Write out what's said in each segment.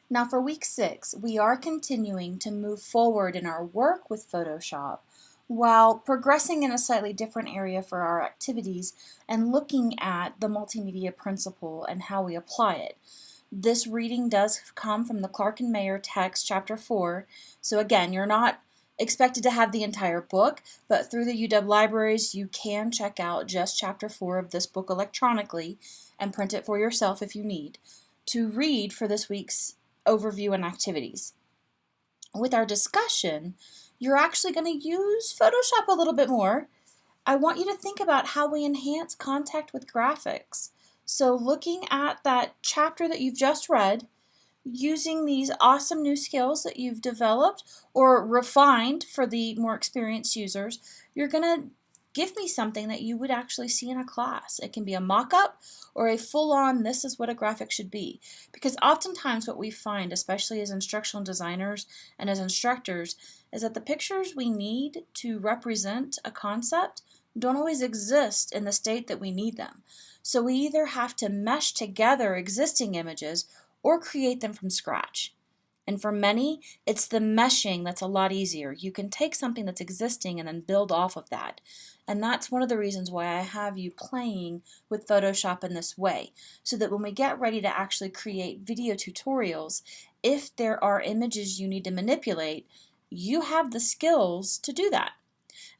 Now for week 6, we are continuing to move forward in our work with Photoshop while progressing in a slightly different area for our activities and looking at the multimedia principle and how we apply it. This reading does come from the Clark and Mayer text, chapter 4. So again, you're not expected to have the entire book, but through the UW libraries, you can check out just chapter 4 of this book electronically and print it for yourself if you need to read for this week's overview and activities. With our discussion, you're actually going to use Photoshop a little bit more. I want you to think about how we enhance contact with graphics. So looking at that chapter that you've just read, using these awesome new skills that you've developed or refined for the more experienced users, you're going to give me something that you would actually see in a class. It can be a mock-up or a full-on, this is what a graphic should be. Because oftentimes what we find, especially as instructional designers and as instructors, is that the pictures we need to represent a concept don't always exist in the state that we need them. So we either have to mesh together existing images or create them from scratch. And for many, it's the meshing that's a lot easier. You can take something that's existing and then build off of that. And that's one of the reasons why I have you playing with Photoshop in this way, so that when we get ready to actually create video tutorials, if there are images you need to manipulate, you have the skills to do that.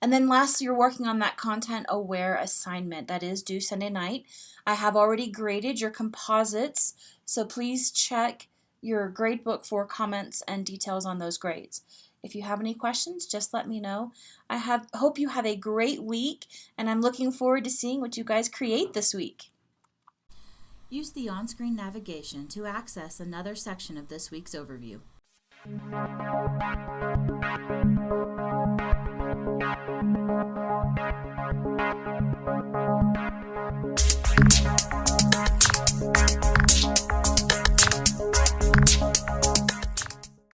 And then lastly, you're working on that content-aware assignment that is due Sunday night. I have already graded your composites, so please check your gradebook for comments and details on those grades. If you have any questions, just let me know. Hope you have a great week, and I'm looking forward to seeing what you guys create this week. Use the on-screen navigation to access another section of this week's overview.